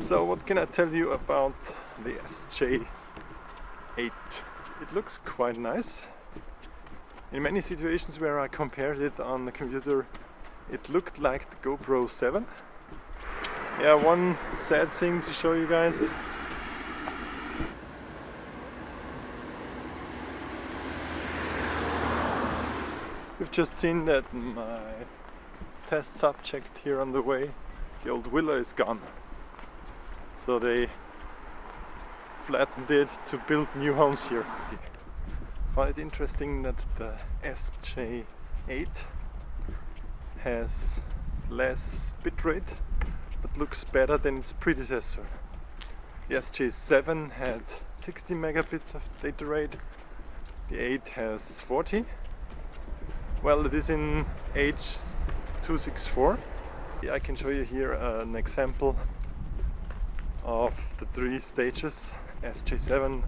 So what can I tell you about the SJ8? It looks quite nice. In many situations where I compared it on the computer, it looked like the Gopro7. Yeah, one sad thing to show you guys. You've just seen that my test subject here on the way, the old villa, is gone. So they flattened it to build new homes here. I find it interesting that the SJ8 has less bitrate but looks better than its predecessor. The SJ7 had 60 megabits of data rate, the 8 has 40. Well, it is in H264. I can show you here an example of the 3 stages. SJ7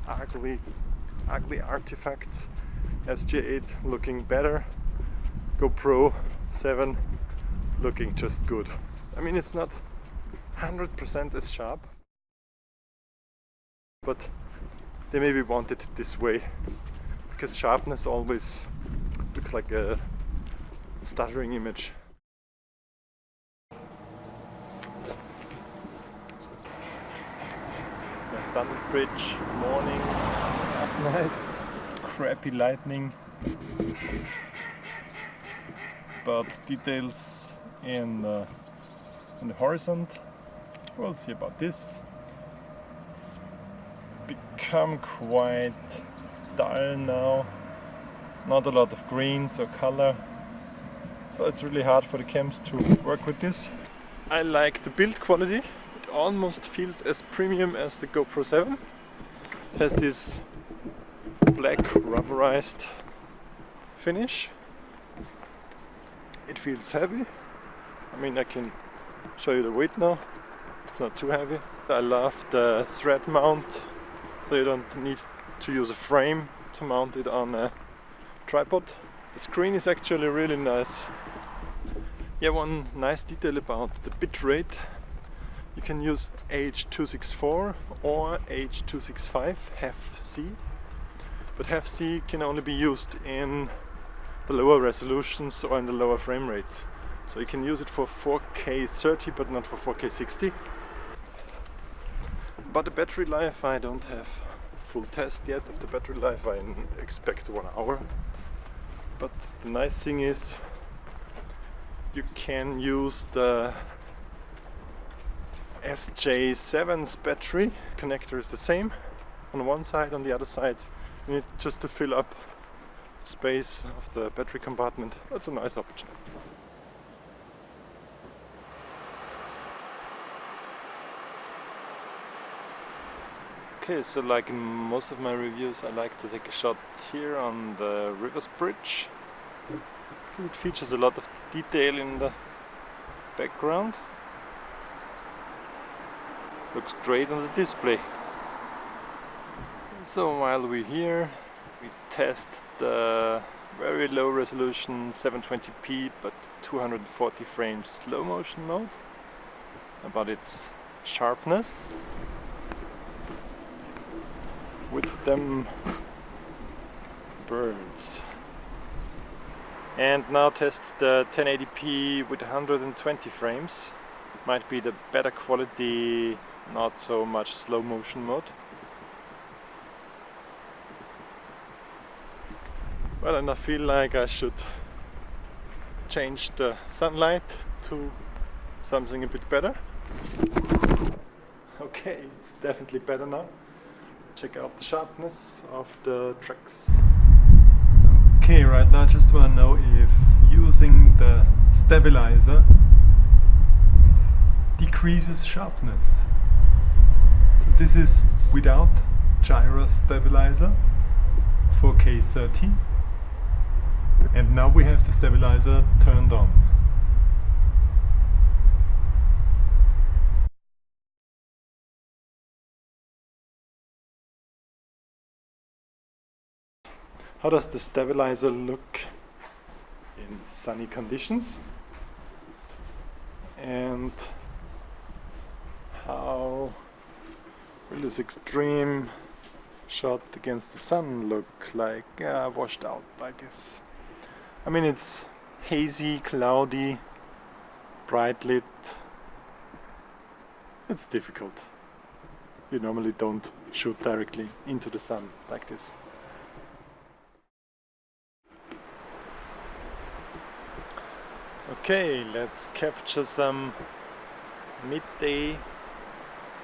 ugly artifacts, SJ8 looking better, Gopro7 looking just good. I mean, it's not 100% as sharp, but they maybe want it this way because sharpness always looks like a stuttering image. The standard bridge, morning, nice, crappy lightning, but details in the horizon. We'll see about this. It's become quite dull now, not a lot of greens or color, so it's really hard for the cams to work with this. I like the build quality. It almost feels as premium as the Gopro7. It has this black rubberized finish. It feels heavy. I mean, I can show you the weight now. It's not too heavy. I love the thread mount, so you don't need to use a frame to mount it on a tripod. The screen is actually really nice. Yeah, one nice detail about the bitrate. You can use H264 or H265 HFC, but HFC can only be used in the lower resolutions or in the lower frame rates. So you can use it for 4K 30 but not for 4K 60. But the battery life, I don't have full test yet of the battery life. I expect 1 hour. But the nice thing is you can use the SJ7's battery. Connector is the same on one side, on the other side you need just to fill up the space of the battery compartment. That's a nice option. Okay, so like in most of my reviews, I like to take a shot here on the river's bridge. It features a lot of detail in the background. Looks great on the display. So while we're here, we test the very low resolution 720p but 240 frames slow motion mode, about its sharpness. With them birds. And now test the 1080p with 120 frames. Might be the better quality, not so much slow motion mode. Well, and I feel like I should change the sunlight to something a bit better. Okay, it's definitely better now. Check out the sharpness of the tracks. Okay, right now I just want to know if using the stabilizer decreases sharpness. So this is without gyro stabilizer, 4K 30, and now we have the stabilizer turned on. How does the stabilizer look in sunny conditions? And how will this extreme shot against the sun look like. Washed out, I guess. I mean, it's hazy, cloudy, bright lit. It's difficult. You normally don't shoot directly into the sun like this. Okay, let's capture some midday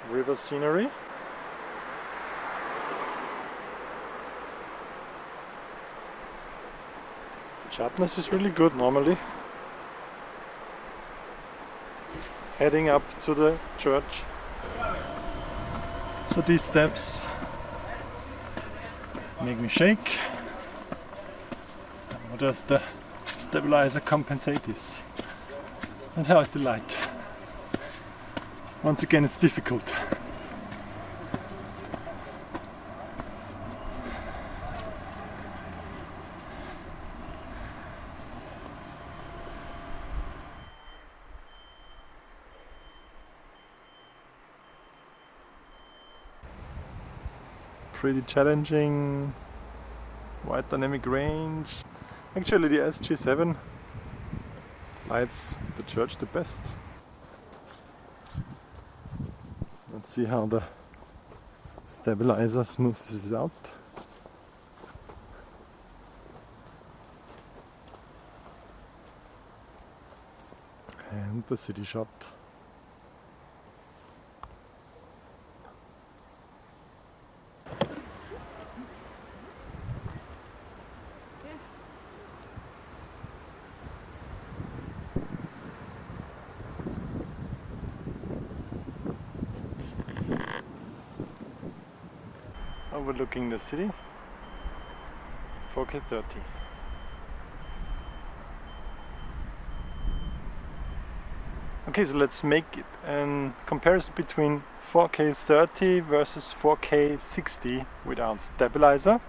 river scenery. Sharpness is really good normally. Heading up to the church. So these steps make me shake. How does the stabilizer compensate this? And how is the light? Once again, it's difficult. Pretty challenging, wide dynamic range. Actually, the SJ7 lights the church the best. Let's see how the stabilizer smooths it out. And the city shot. Overlooking the city, 4K 30. Okay, so let's make it a comparison between 4K 30 versus 4K 60 without stabilizer.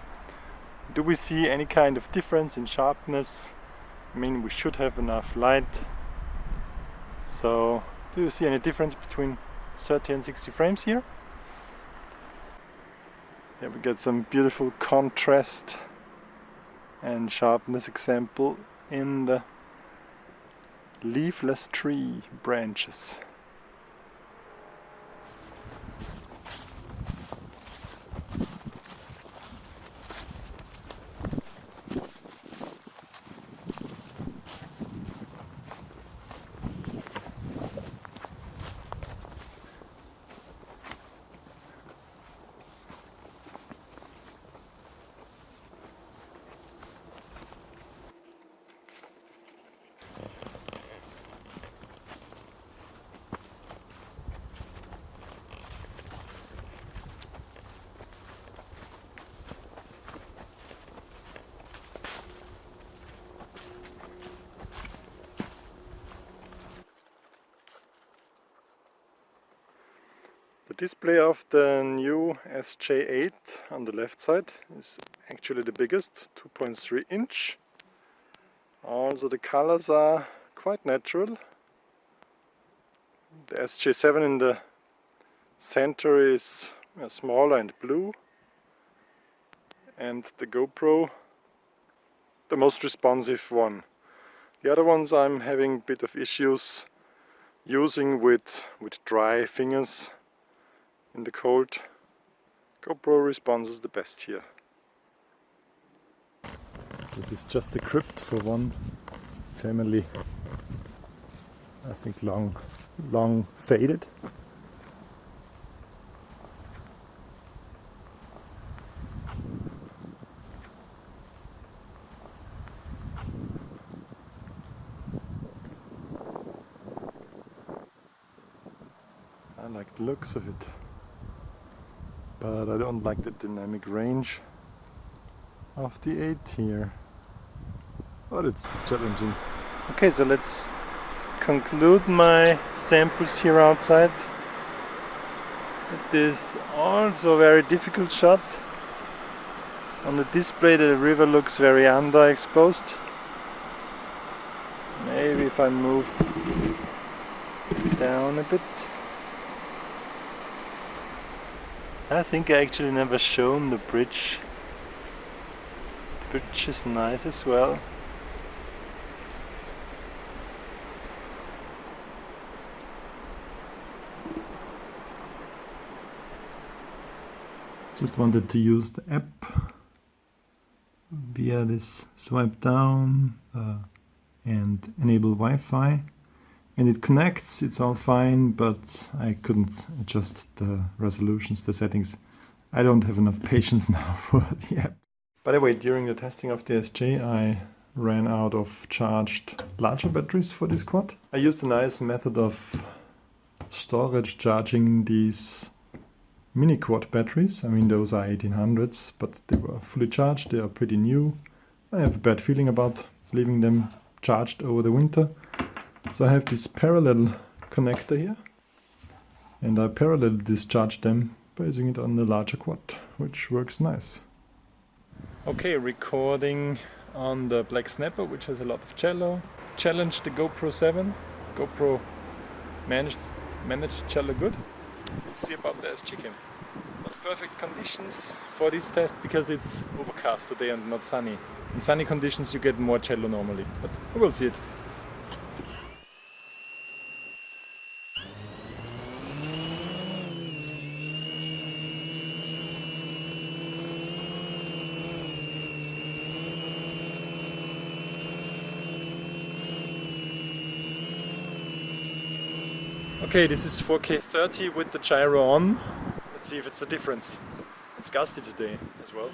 Do we see any kind of difference in sharpness? I mean, we should have enough light. So, do you see any difference between 30 and 60 frames here? Yeah, we get some beautiful contrast and sharpness example in the leafless tree branches. The display of the new SJ8 on the left side is actually the biggest, 2.3 inch. Also the colors are quite natural. The SJ7 in the center is smaller and blue, and the GoPro the most responsive one. The other ones I'm having a bit of issues using with dry fingers in the cold. GoPro responds the best here. This is just a crypt for one family. I think long faded. I like the looks of it, but I don't like the dynamic range of the 8 here. But it's challenging. Okay, so let's conclude my samples here outside. It is also a very difficult shot. On the display the river looks very underexposed. Maybe if I move down a bit. I think I actually never shown the bridge. The bridge is nice as well. Just wanted to use the app via this swipe down and enable Wi-Fi, and it connects, it's all fine, but I couldn't adjust the resolutions, the settings. I don't have enough patience now for the app. By the way, during the testing of the SJ, I ran out of charged larger batteries for this quad. I used a nice method of storage charging these mini quad batteries. I mean, those are 1800s, but they were fully charged, they are pretty new. I have a bad feeling about leaving them charged over the winter. So I have this parallel connector here, and I parallel discharge them by using it on the larger quad, which works nice. Okay, recording on the Black Snapper, which has a lot of cello. Challenged the Gopro7. GoPro managed cello good. Let's see about the SJCam. Not perfect conditions for this test because it's overcast today and not sunny. In sunny conditions you get more cello normally, but we'll see it. Okay, this is 4K 30 with the gyro on. Let's see if it's a difference. It's gusty today as well.